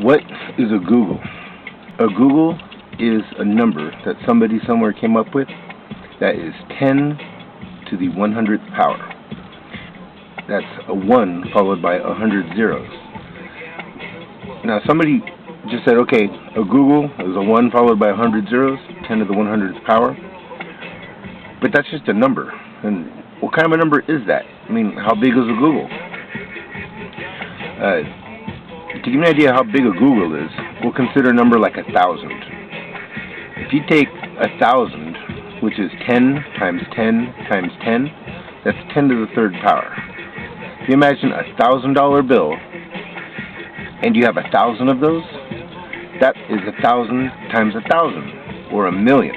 What is a Googol? A Googol is a number that somebody somewhere came up with that is 10 to the 100th power. That's a 1 followed by 100 zeros. Now somebody just said, okay, a Googol is a 1 followed by 100 zeros, 10 to the 100th power. But that's just a number. And what kind of a number is that? I mean, how big is a Googol? To give you an idea how big a Googol is, we'll consider a number like 1,000. If you take 1,000, which is 10 times 10 times 10, that's 10 to the 3rd power. If you imagine a $1,000 bill, and you have 1,000 of those, that is 1,000 times 1,000, or 1,000,000.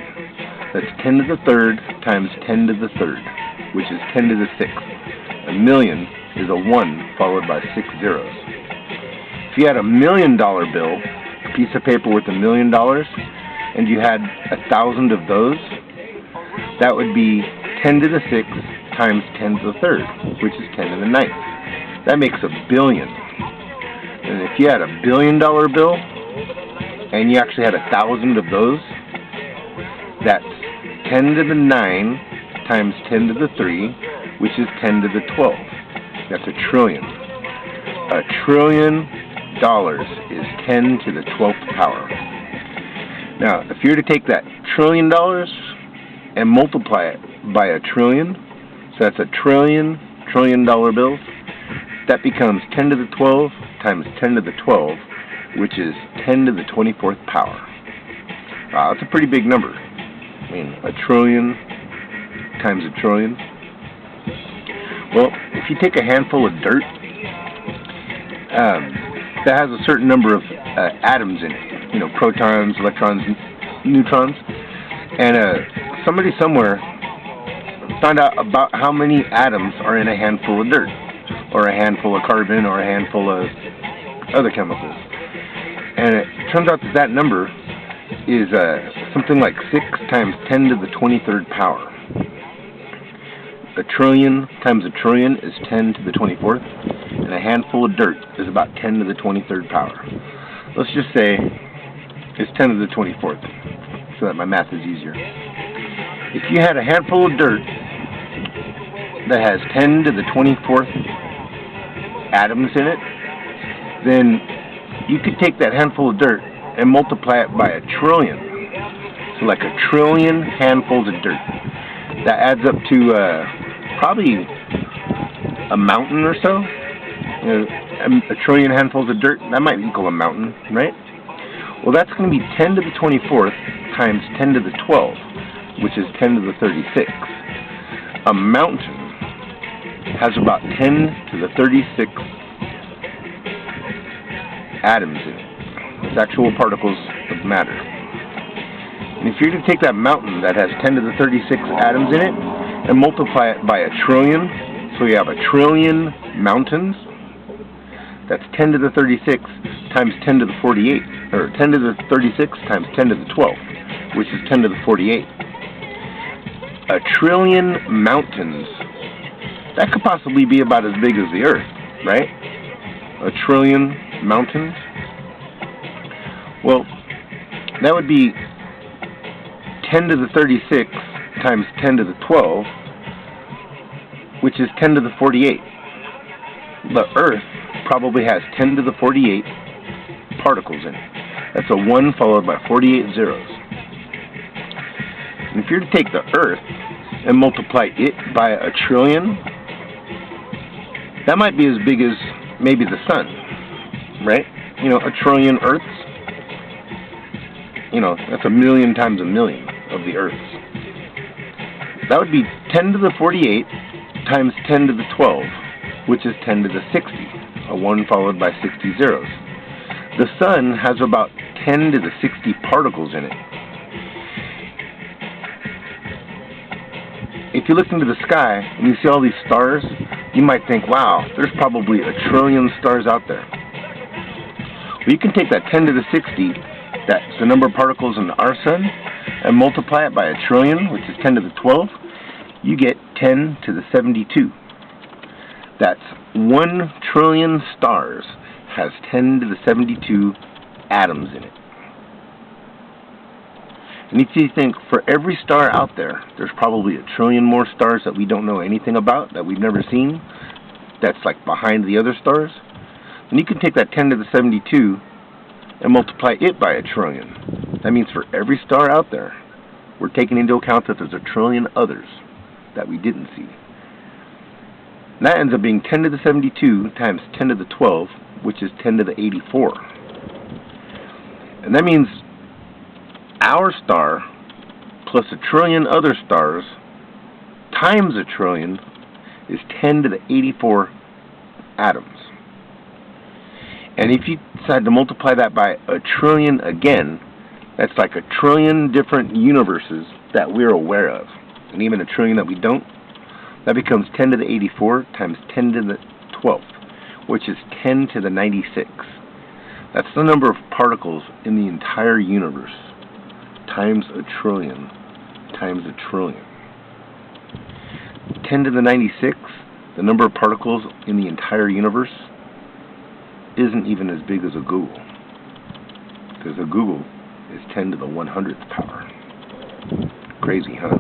That's 10 to the 3rd times 10 to the 3rd, which is 10 to the 6th. 1,000,000 is a 1 followed by 6 zeros. If you had a $1,000,000 bill, a piece of paper with $1,000,000, and you had 1,000 of those, that would be 10 to the 6th times 10 to the 3rd, which is 10 to the 9th. That makes a billion. And if you had a $1,000,000,000 bill, and you actually had 1,000 of those, that's 10 to the 9 times 10 to the 3, which is 10 to the 12. That's a trillion. A trillion dollars is 10 to the 12th power. Now, if you were to take that $1 trillion and multiply it by a trillion, so that's a $1 trillion bills, that becomes 10 to the 12 times 10 to the 12, which is 10 to the 24th power. That's a pretty big number. I mean, a trillion times a trillion. Well, if you take a handful of dirt that has a certain number of atoms in it, you know, protons, electrons, neutrons, and somebody somewhere found out about how many atoms are in a handful of dirt, or a handful of carbon, or a handful of other chemicals. And it turns out that that number is something like 6 times 10 to the 23rd power. A trillion times a trillion is 10 to the 24th, and a handful of dirt is about 10 to the 23rd power. Let's just say it's 10 to the 24th, so that my math is easier. If you had a handful of dirt that has 10 to the 24th atoms in it, then you could take that handful of dirt and multiply it by a trillion. So like a trillion handfuls of dirt. That adds up to probably a mountain or so. You know, a trillion handfuls of dirt, that might equal a mountain, right? Well, that's going to be 10 to the 24th times 10 to the 12, which is 10 to the 36th. A mountain has about 10 to the 36th atoms in it. It's actual particles of matter. And if you were to take that mountain that has 10 to the 36 atoms in it and multiply it by a trillion, so you have a trillion mountains, that's 10 to the 36 times 10 to the 48, or 10 to the 36 times 10 to the 12, which is 10 to the 48. A trillion mountains, that could possibly be about as big as the Earth, right? A trillion mountains. Well, that would be 10 to the 36 times 10 to the 12, which is 10 to the 48. The Earth probably has 10 to the 48 particles in it. That's a 1 followed by 48 zeros. And if you were to take the Earth and multiply it by a trillion, that might be as big as maybe the Sun, right? You know, a trillion Earths. You know, that's 1,000,000 times 1,000,000 of the Earths. That would be 10 to the 48 times 10 to the 12, which is 10 to the 60, a 1 followed by 60 zeros. The Sun has about 10 to the 60 particles in it. If you look into the sky and you see all these stars, you might think, wow, there's probably a trillion stars out there. Well, you can take that 10 to the 60, that's the number of particles in our Sun, and multiply it by a trillion, which is 10 to the 12, you get 10 to the 72. That's 1 trillion stars has 10 to the 72 atoms in it. And you think, for every star out there, there's probably a trillion more stars that we don't know anything about, that we've never seen, that's like behind the other stars. And you can take that 10 to the 72 and multiply it by a trillion. That means for every star out there, we're taking into account that there's a trillion others that we didn't see. And that ends up being 10 to the 72 times 10 to the 12, which is 10 to the 84. And that means our star plus a trillion other stars times a trillion is 10 to the 84 atoms. And if you decide to multiply that by a trillion again, that's like a trillion different universes that we're aware of. And even a trillion that we don't, that becomes 10 to the 84 times 10 to the 12th, which is 10 to the 96. That's the number of particles in the entire universe, times a trillion, times a trillion. 10 to the 96, the number of particles in the entire universe, isn't even as big as a Googol. Because a Googol is 10 to the 100th power. Crazy, huh?